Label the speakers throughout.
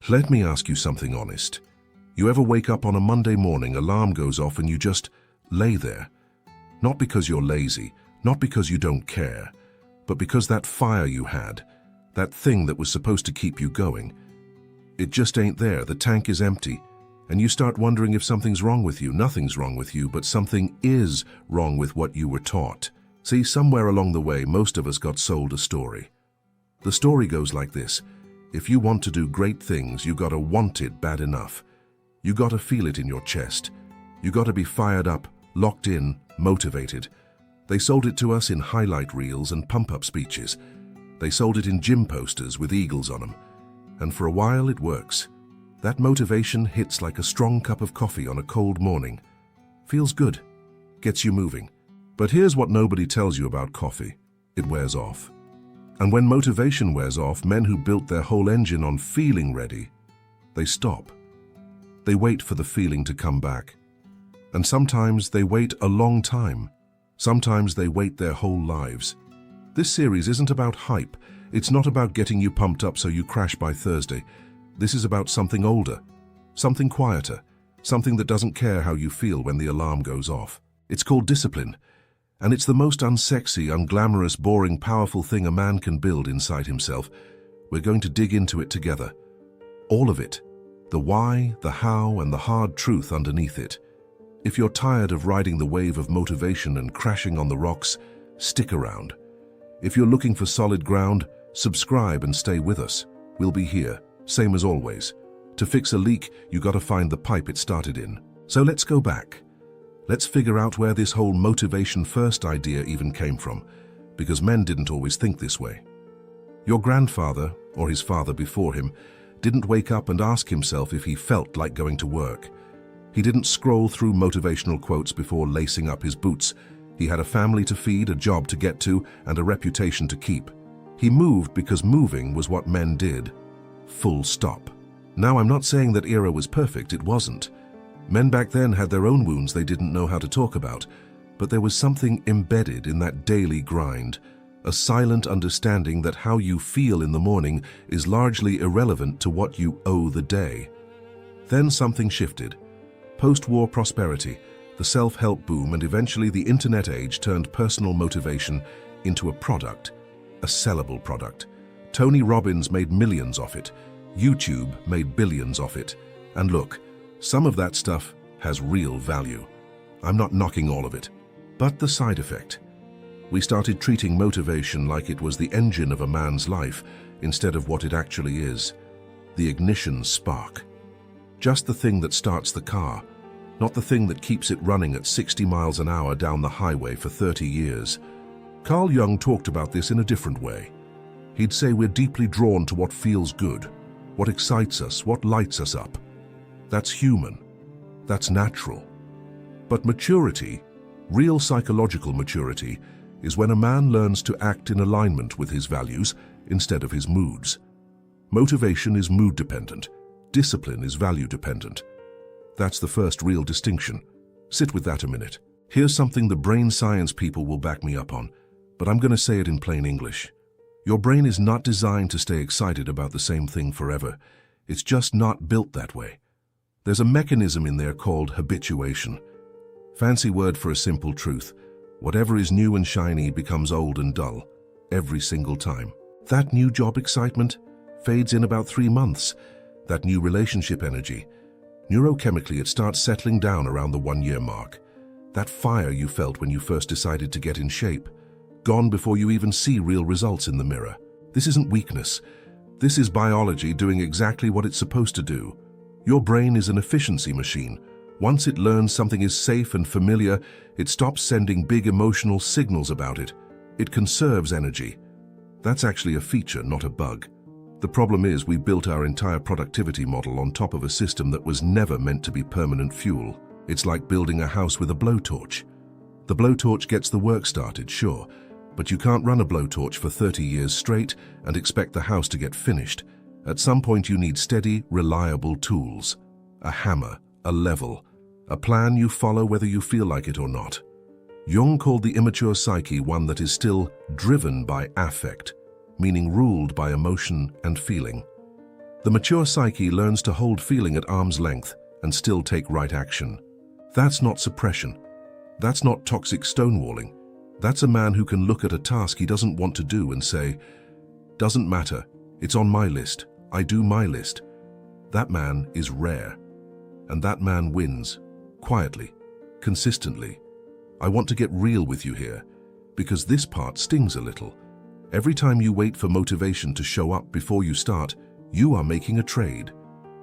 Speaker 1: Let me ask you something honest. You ever wake up on a Monday morning, alarm goes off, and you just lay there? Not because you're lazy, not because you don't care, but because that fire you had, that thing that was supposed to keep you going, it just ain't there. The tank is empty, and you start wondering if something's wrong with you. Nothing's wrong with you, but something is wrong with what you were taught. See, somewhere along the way, most of us got sold a story. The story goes like this. If you want to do great things, you gotta want it bad enough. You gotta feel it in your chest. You gotta be fired up, locked in, motivated. They sold it to us in highlight reels and pump-up speeches. They sold it in gym posters with eagles on them. And for a while it works. That motivation hits like a strong cup of coffee on a cold morning. Feels good, gets you moving. But here's what nobody tells you about coffee. It wears off. And when motivation wears off, men who built their whole engine on feeling ready, they stop. They wait for the feeling to come back. And sometimes they wait a long time. Sometimes they wait their whole lives. This series isn't about hype. It's not about getting you pumped up so you crash by Thursday. This is about something older, something quieter, something that doesn't care how you feel when the alarm goes off. It's called discipline, and it's the most unsexy, unglamorous, boring, powerful thing a man can build inside himself. We're going to dig into it together. All of it. The why, the how, and the hard truth underneath it. If you're tired of riding the wave of motivation and crashing on the rocks, stick around. If you're looking for solid ground, subscribe and stay with us. We'll be here, same as always. To fix a leak, you gotta find the pipe it started in. So let's go back. Let's figure out where this whole motivation first idea even came from, because men didn't always think this way. Your grandfather, or his father before him, didn't wake up and ask himself if he felt like going to work. He didn't scroll through motivational quotes before lacing up his boots. He had a family to feed, a job to get to, and a reputation to keep. He moved because moving was what men did. Full stop. Now, I'm not saying that era was perfect, it wasn't. Men back then had their own wounds they didn't know how to talk about, but there was something embedded in that daily grind, a silent understanding that how you feel in the morning is largely irrelevant to what you owe the day. Then something shifted. Post-war prosperity, the self-help boom, and eventually the internet age turned personal motivation into a product, a sellable product. Tony Robbins made millions off it. YouTube made billions off it. And look, some of that stuff has real value. I'm not knocking all of it, but the side effect. We started treating motivation like it was the engine of a man's life instead of what it actually is, the ignition spark. Just the thing that starts the car, not the thing that keeps it running at 60 miles an hour down the highway for 30 years. Carl Jung talked about this in a different way. He'd say we're deeply drawn to what feels good, what excites us, what lights us up. That's human. That's natural. But maturity, real psychological maturity, is when a man learns to act in alignment with his values instead of his moods. Motivation is mood-dependent. Discipline is value-dependent. That's the first real distinction. Sit with that a minute. Here's something the brain science people will back me up on, but I'm going to say it in plain English. Your brain is not designed to stay excited about the same thing forever. It's just not built that way. There's a mechanism in there called habituation. Fancy word for a simple truth. Whatever is new and shiny becomes old and dull, every single time. That new job excitement fades in about 3 months. That new relationship energy, neurochemically it starts settling down around the 1-year mark. That fire you felt when you first decided to get in shape, gone before you even see real results in the mirror. This isn't weakness. This is biology doing exactly what it's supposed to do. Your brain is an efficiency machine. Once it learns something is safe and familiar, it stops sending big emotional signals about it. It conserves energy. That's actually a feature, not a bug. The problem is we built our entire productivity model on top of a system that was never meant to be permanent fuel. It's like building a house with a blowtorch. The blowtorch gets the work started, sure, but you can't run a blowtorch for 30 years straight and expect the house to get finished. At some point you need steady, reliable tools. A hammer, a level, a plan you follow whether you feel like it or not. Jung called the immature psyche one that is still driven by affect, meaning ruled by emotion and feeling. The mature psyche learns to hold feeling at arm's length and still take right action. That's not suppression. That's not toxic stonewalling. That's a man who can look at a task he doesn't want to do and say, "Doesn't matter, it's on my list, I do my list." That man is rare. And that man wins, quietly, consistently. I want to get real with you here, because this part stings a little. Every time you wait for motivation to show up before you start, you are making a trade.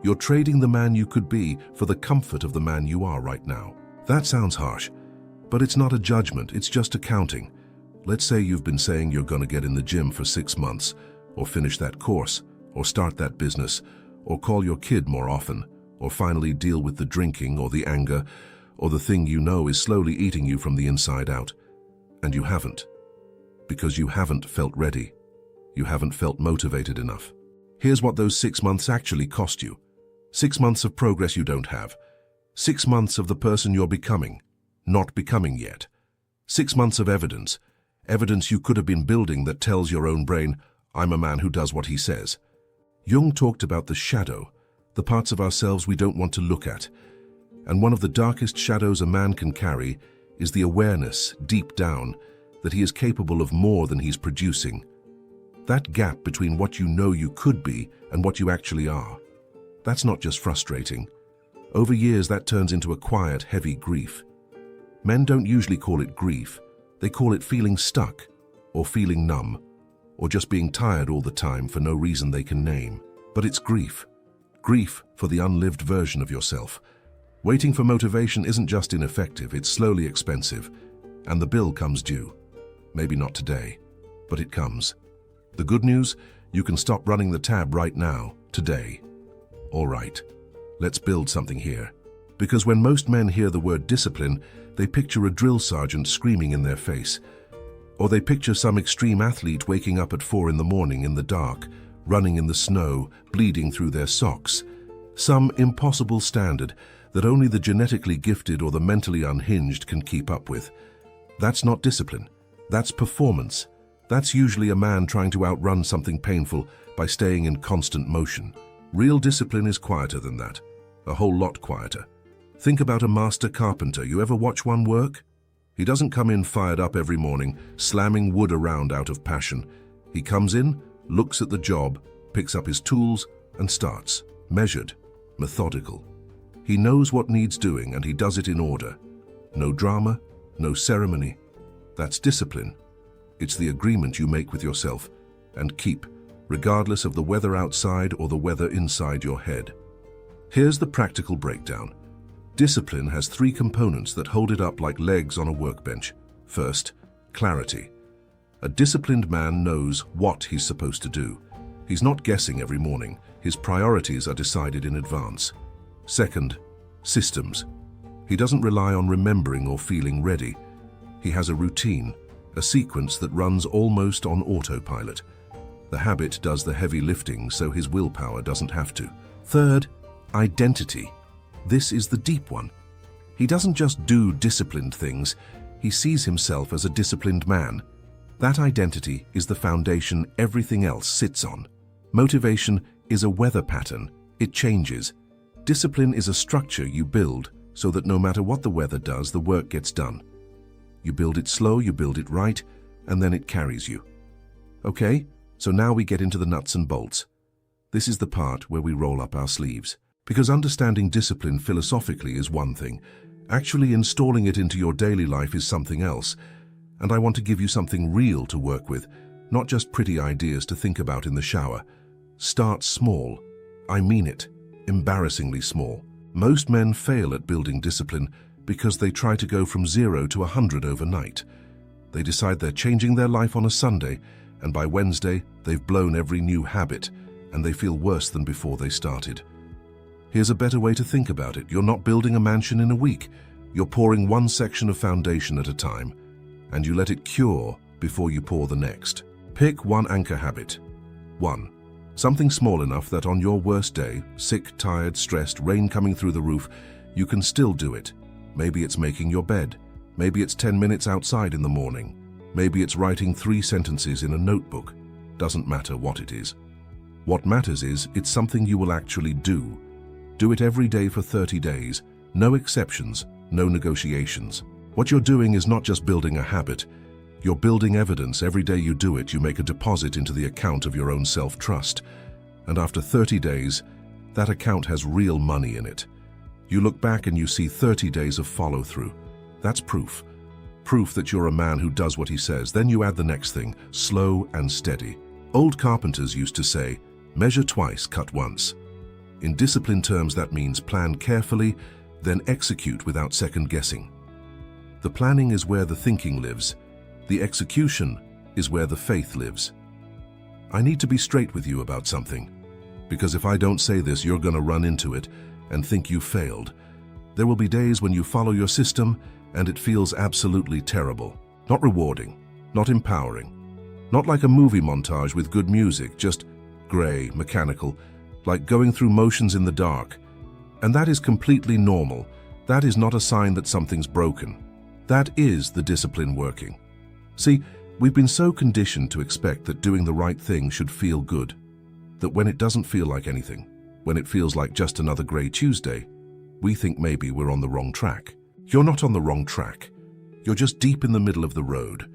Speaker 1: You're trading the man you could be for the comfort of the man you are right now. That sounds harsh, but it's not a judgment, it's just accounting. Let's say you've been saying you're going to get in the gym for 6 months, or finish that course, or start that business, or call your kid more often, or finally deal with the drinking or the anger, or the thing you know is slowly eating you from the inside out. And you haven't. Because you haven't felt ready. You haven't felt motivated enough. Here's what those 6 months actually cost you. 6 months of progress you don't have. 6 months of the person you're becoming, not becoming yet. 6 months of evidence. Evidence you could have been building that tells your own brain, "I'm a man who does what he says." Jung talked about the shadow, the parts of ourselves we don't want to look at. And one of the darkest shadows a man can carry is the awareness, deep down, that he is capable of more than he's producing. That gap between what you know you could be and what you actually are. That's not just frustrating. Over years, that turns into a quiet, heavy grief. Men don't usually call it grief. They call it feeling stuck, or feeling numb, or just being tired all the time for no reason they can name. But it's grief. Grief for the unlived version of yourself. Waiting for motivation isn't just ineffective, it's slowly expensive. And the bill comes due. Maybe not today, but it comes. The good news, you can stop running the tab right now, today. All right, let's build something here. Because when most men hear the word discipline, they picture a drill sergeant screaming in their face. Or they picture some extreme athlete waking up at 4 in the morning in the dark, running in the snow, bleeding through their socks. Some impossible standard that only the genetically gifted or the mentally unhinged can keep up with. That's not discipline. That's performance. That's usually a man trying to outrun something painful by staying in constant motion. Real discipline is quieter than that. A whole lot quieter. Think about a master carpenter. You ever watch one work? He doesn't come in fired up every morning, slamming wood around out of passion. He comes in, looks at the job, picks up his tools, and starts. Measured, methodical. He knows what needs doing and he does it in order. No drama, no ceremony. That's discipline. It's the agreement you make with yourself and keep, regardless of the weather outside or the weather inside your head. Here's the practical breakdown. Discipline has 3 components that hold it up like legs on a workbench. First, clarity. A disciplined man knows what he's supposed to do. He's not guessing every morning. His priorities are decided in advance. Second, systems. He doesn't rely on remembering or feeling ready. He has a routine, a sequence that runs almost on autopilot. The habit does the heavy lifting so his willpower doesn't have to. Third, identity. This is the deep one. He doesn't just do disciplined things, he sees himself as a disciplined man. That identity is the foundation everything else sits on. Motivation is a weather pattern. It changes. Discipline is a structure you build so that no matter what the weather does, the work gets done. You build it slow, you build it right, and then it carries you. Okay, so now we get into the nuts and bolts. This is the part where we roll up our sleeves. Because understanding discipline philosophically is one thing, actually installing it into your daily life is something else. And I want to give you something real to work with, not just pretty ideas to think about in the shower. Start small. I mean it. Embarrassingly small. Most men fail at building discipline because they try to go from 0 to 100 overnight. They decide they're changing their life on a Sunday, and by Wednesday, they've blown every new habit, and they feel worse than before they started. Here's a better way to think about it. You're not building a mansion in a week. You're pouring one section of foundation at a time, and you let it cure before you pour the next. Pick one anchor habit. 1. Something small enough that on your worst day, sick, tired, stressed, rain coming through the roof, you can still do it. Maybe it's making your bed. Maybe it's 10 minutes outside in the morning. Maybe it's writing 3 sentences in a notebook. Doesn't matter what it is. What matters is it's something you will actually do. Do it every day for 30 days. No exceptions, no negotiations. What you're doing is not just building a habit. You're building evidence. Every day you do it, you make a deposit into the account of your own self-trust. And after 30 days, that account has real money in it. You look back and you see 30 days of follow-through. That's proof. Proof that you're a man who does what he says. Then you add the next thing, slow and steady. Old carpenters used to say, measure twice, cut once. In discipline terms, that means plan carefully, then execute without second-guessing. The planning is where the thinking lives. The execution is where the faith lives. I need to be straight with you about something, because if I don't say this, you're going to run into it and think you failed. There will be days when you follow your system and it feels absolutely terrible. Not rewarding, not empowering, not like a movie montage with good music, just gray, mechanical, like going through motions in the dark. And that is completely normal. That is not a sign that something's broken. That is the discipline working. See, we've been so conditioned to expect that doing the right thing should feel good, that when it doesn't feel like anything, when it feels like just another gray Tuesday, we think maybe we're on the wrong track. You're not on the wrong track. You're just deep in the middle of the road.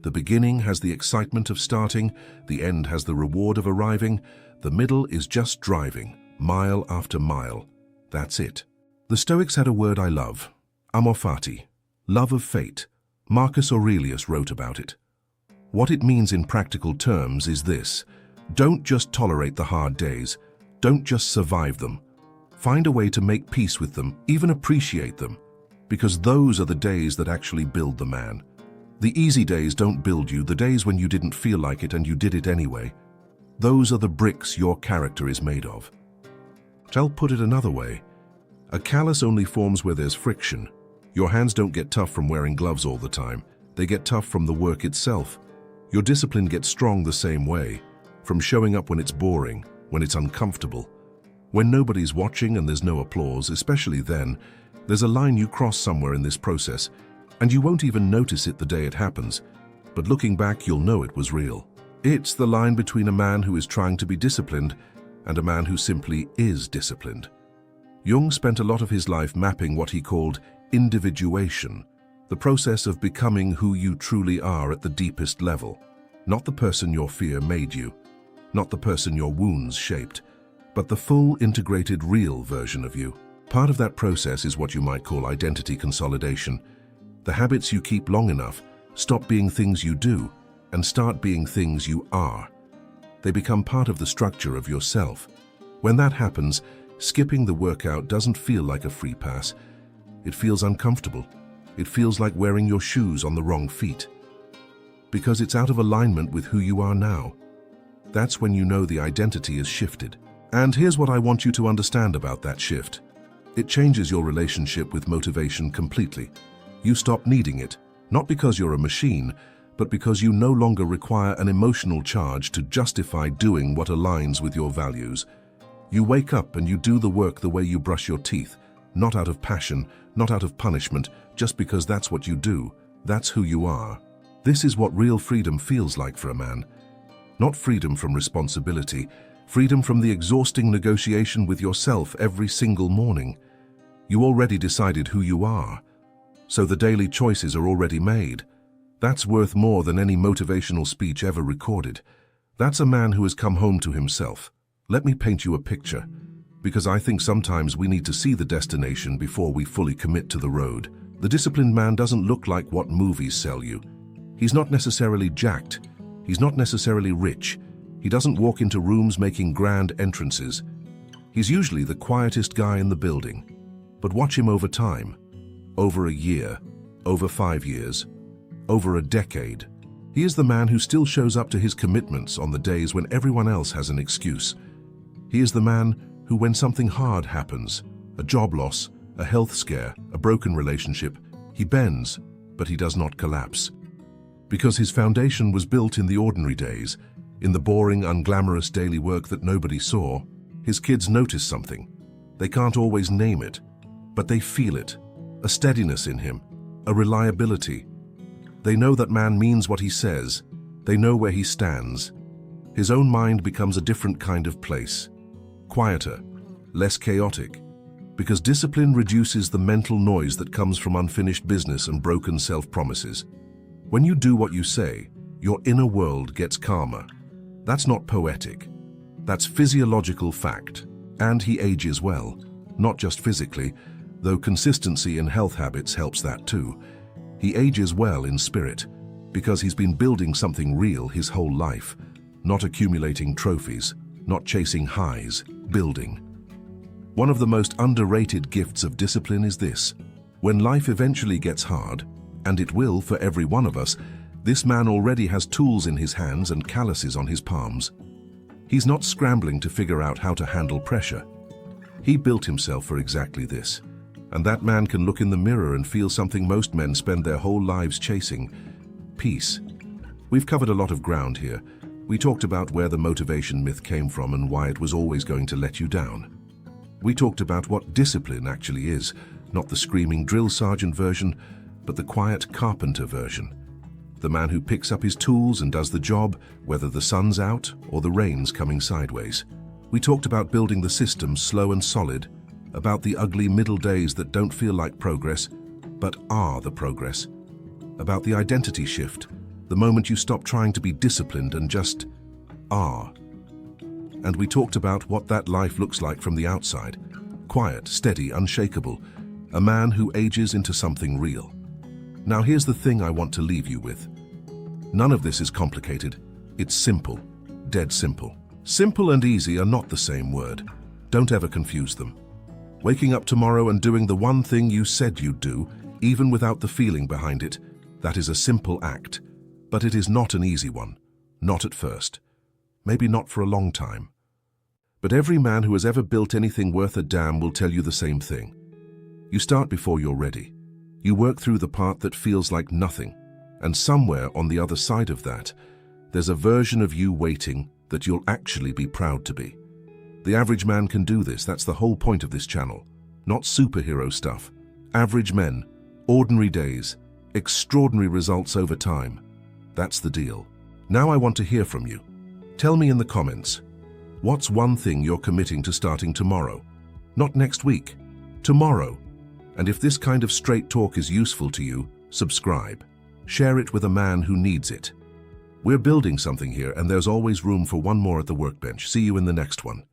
Speaker 1: The beginning has the excitement of starting, the end has the reward of arriving, the middle is just driving, mile after mile. That's it. The Stoics had a word I love, amor fati, love of fate. Marcus Aurelius wrote about it. What it means in practical terms is this: don't just tolerate the hard days, don't just survive them. Find a way to make peace with them, even appreciate them, because those are the days that actually build the man. The easy days don't build you, the days when you didn't feel like it and you did it anyway. Those are the bricks your character is made of. I'll put it another way. A callus only forms where there's friction. Your hands don't get tough from wearing gloves all the time. They get tough from the work itself. Your discipline gets strong the same way, from showing up when it's boring, when it's uncomfortable. When nobody's watching and there's no applause, especially then, there's a line you cross somewhere in this process, and you won't even notice it the day it happens. But looking back, you'll know it was real. It's the line between a man who is trying to be disciplined and a man who simply is disciplined. Jung spent a lot of his life mapping what he called individuation, the process of becoming who you truly are at the deepest level. Not the person your fear made you, not the person your wounds shaped, but the full, integrated, real version of you. Part of that process is what you might call identity consolidation. The habits you keep long enough stop being things you do and start being things you are. They become part of the structure of yourself. When that happens, skipping the workout doesn't feel like a free pass. It feels uncomfortable. It feels like wearing your shoes on the wrong feet, because it's out of alignment with who you are now. That's when you know the identity is shifted. And here's what I want you to understand about that shift. It changes your relationship with motivation completely. You stop needing it, not because you're a machine, but because you no longer require an emotional charge to justify doing what aligns with your values. You wake up and you do the work the way you brush your teeth, not out of passion, not out of punishment, just because that's what you do. That's who you are. This is what real freedom feels like for a man. Not freedom from responsibility, freedom from the exhausting negotiation with yourself every single morning. You already decided who you are, so the daily choices are already made. That's worth more than any motivational speech ever recorded. That's a man who has come home to himself. Let me paint you a picture, because I think sometimes we need to see the destination before we fully commit to the road. The disciplined man doesn't look like what movies sell you. He's not necessarily jacked. He's not necessarily rich. He doesn't walk into rooms making grand entrances. He's usually the quietest guy in the building. But watch him over time. Over a year, over 5 years, over a decade. He is the man who still shows up to his commitments on the days when everyone else has an excuse. He is the man who, when something hard happens, a job loss, a health scare, a broken relationship, he bends, but he does not collapse. Because his foundation was built in the ordinary days, in the boring, unglamorous daily work that nobody saw. His kids notice something. They can't always name it, but they feel it. A steadiness in him, a reliability. They know that man means what he says. They know where he stands. His own mind becomes a different kind of place. Quieter, less chaotic, because discipline reduces the mental noise that comes from unfinished business and broken self-promises. When you do what you say, your inner world gets calmer. That's not poetic. That's physiological fact. And he ages well, not just physically, though consistency in health habits helps that too. He ages well in spirit, because he's been building something real his whole life, not accumulating trophies, not chasing highs, building. One of the most underrated gifts of discipline is this. When life eventually gets hard, and it will for every one of us, this man already has tools in his hands and calluses on his palms. He's not scrambling to figure out how to handle pressure. He built himself for exactly this. And that man can look in the mirror and feel something most men spend their whole lives chasing: peace. We've covered a lot of ground here. We talked about where the motivation myth came from and why it was always going to let you down. We talked about what discipline actually is, not the screaming drill sergeant version, but the quiet carpenter version. The man who picks up his tools and does the job, whether the sun's out or the rain's coming sideways. We talked about building the system slow and solid, about the ugly middle days that don't feel like progress, but are the progress. About the identity shift, the moment you stop trying to be disciplined and just are. And we talked about what that life looks like from the outside. Quiet, steady, unshakable. A man who ages into something real. Now here's the thing I want to leave you with. None of this is complicated. It's simple. Dead simple. Simple and easy are not the same word. Don't ever confuse them. Waking up tomorrow and doing the one thing you said you'd do, even without the feeling behind it, that is a simple act. But it is not an easy one. Not at first. Maybe not for a long time. But every man who has ever built anything worth a damn will tell you the same thing. You start before you're ready. You work through the part that feels like nothing. And somewhere on the other side of that, there's a version of you waiting that you'll actually be proud to be. The average man can do this. That's the whole point of this channel. Not superhero stuff. Average men, ordinary days, extraordinary results over time. That's the deal. Now I want to hear from you. Tell me in the comments, what's one thing you're committing to starting tomorrow? Not next week, tomorrow. And if this kind of straight talk is useful to you, subscribe. Share it with a man who needs it. We're building something here, and there's always room for one more at the workbench. See you in the next one.